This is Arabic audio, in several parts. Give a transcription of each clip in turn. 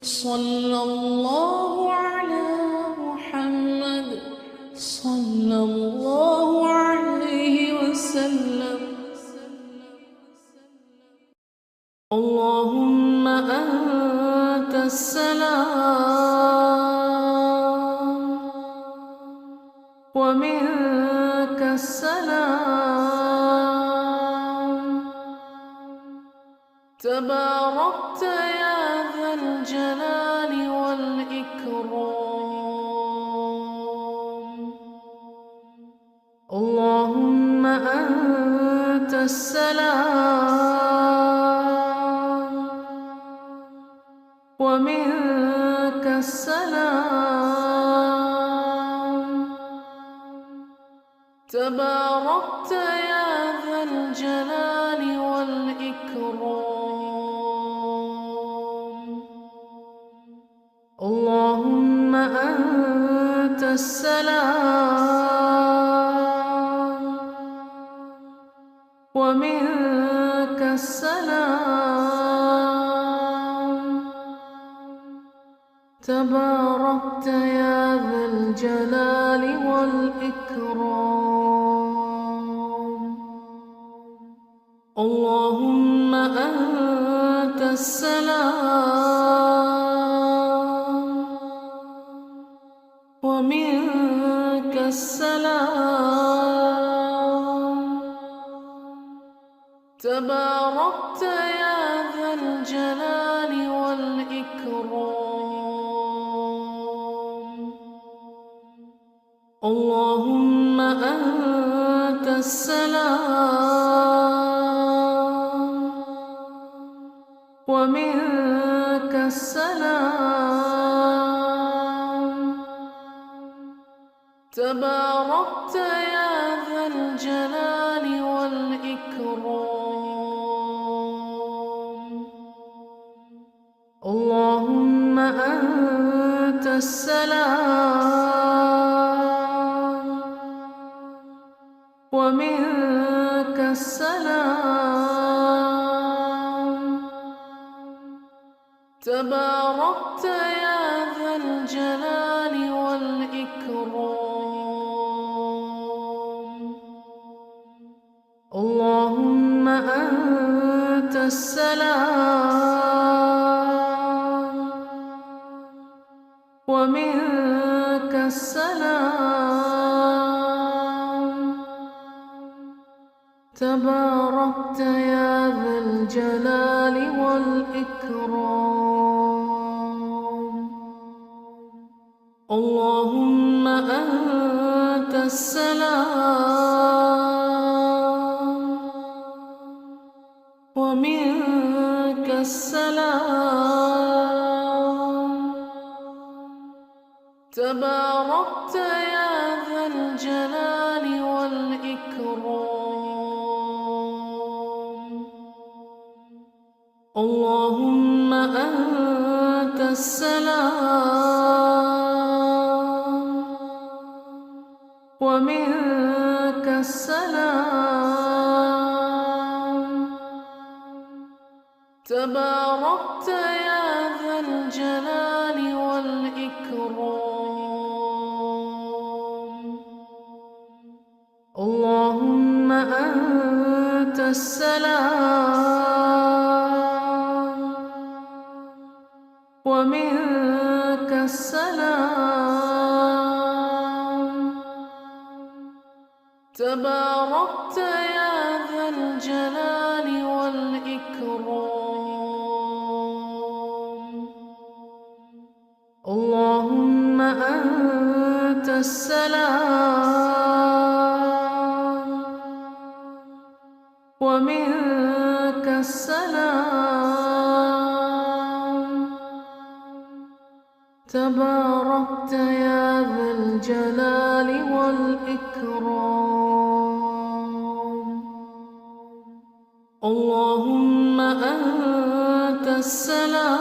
صلى الله على محمد صلى الله عليه وسلم. اللهم أنت السلام ومنك السلام، تباركت يا ذا الجلال والإكرام. اللهم أنت السلام ومنك السلام، تباركت يا ذا الجلال والإكرام. اللهم أنت السلام ومنك السلام، تباركت يا ذا الجلال والإكرام. اللهم أنت السلام ومنك السلام، تباركت يا ذا الجلال والإكرام. اللهم أنت السلام ومنك السلام، تباركت يا ذا الجلال والإكرام. اللهم أنت السلام ومنك السلام، تباركت يا ذا الجلال والإكرام. اللهم أنت السلام ومنك السلام، تباركت يا ذا الجلال والإكرام. اللهم أنت السلام ومنك السلام، تباركت يا ذا الجلال والإكرام. اللهم أنت السلام ومنك السلام، تباركت يا ذا الجلال والإكرام. اللهم أنت السلام ومنك السلام، تباركت يا ذا الجلال والإكرام. اللهم أنت السلام ومنك السلام، تباركت يا ذا الجلال والإكرام. اللهم أنت السلام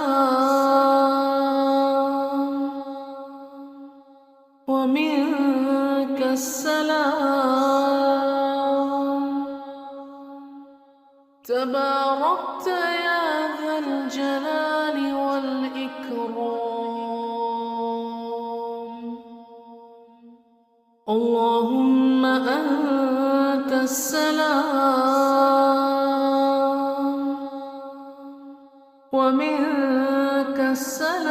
ومنك السلام، تباركت يا ذا الجلال والإكرام. اللهم أنت السلام ومنك السلام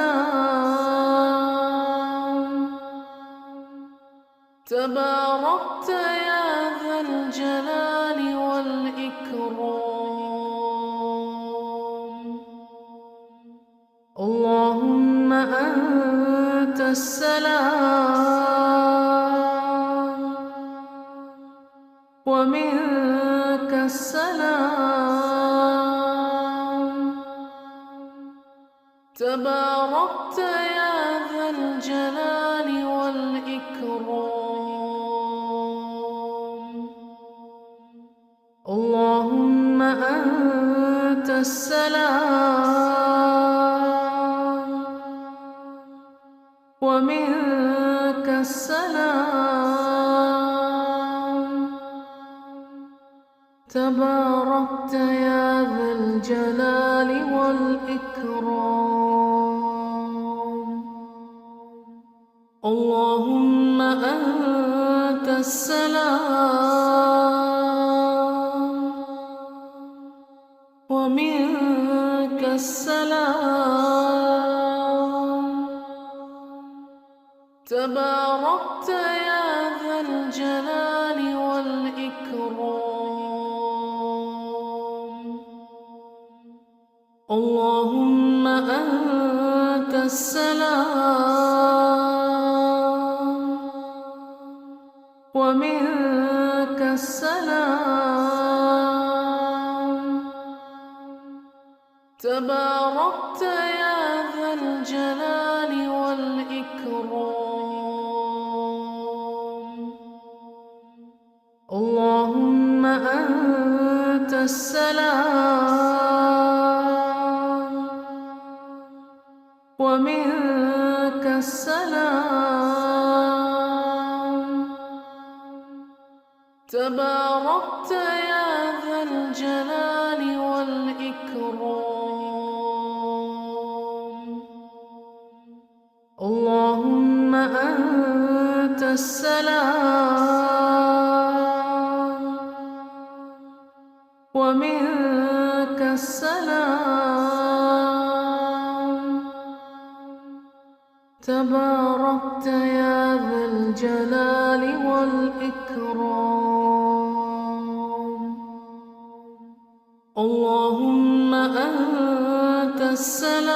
تباركت يا ذا الجلال والإكرام اللهم أنت السلام ومنك السلام تباركت يا ذا الجلال والإكرام اللهم أنت السلام ومنك السلام تباركت يا ذا الجلال والإكرام اللهم أنت السلام ومنك السلام تباركت يا ذا الجلال والإكرام اللهم أنت السلام ومنك السلام تباركت يا ذا الجلال والإكرام اللهم أنت السلام ومنك السلام تباركت يا ذا الجلال والإكرام اللهم أنت السلام ومنك السلام تباركت يا ذا الجلال والإكرام اللهم أنت السلام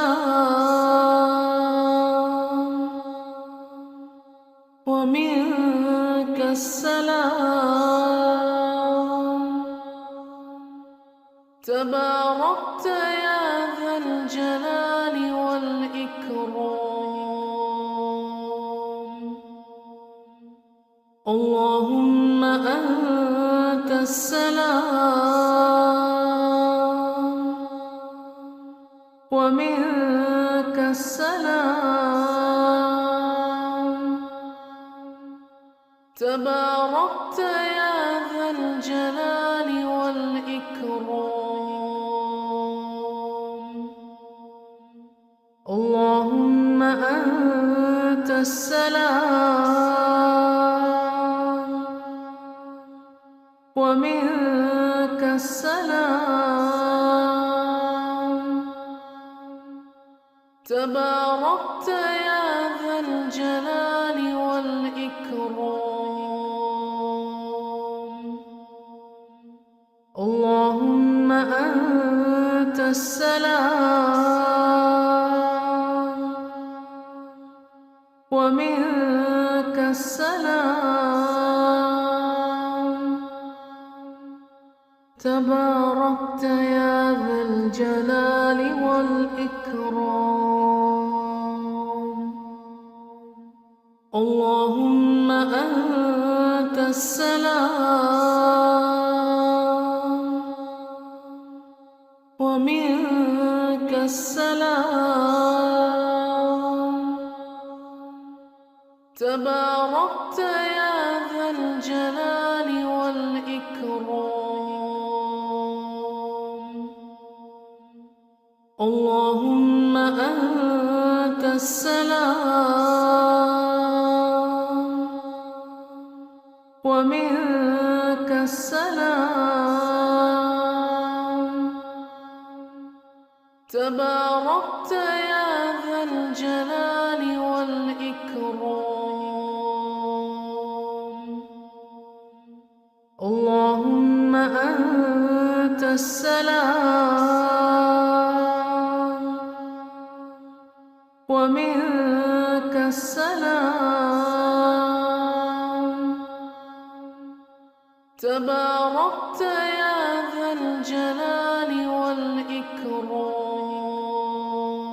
ومنك السلام تباركت يا ذا الجلال والإكرام اللهم أنت السلام ومنك السلام تباركت يا ذا الجلال والإكرام اللهم أنت السلام ومنك السلام تباركت يا ذا الجلال والإكرام اللهم أنت السلام ومنك السلام تباركت يا ذا الجلال والإكرام اللهم أنت السلام ومنك السلام تباركت يا ذا الجلال والإكرام اللهم أنت السلام ومنك السلام، تباركت يا ذا الجلال والإكرام. اللهم أنت السلام ومنك السلام، تباركت يا ذا الجلال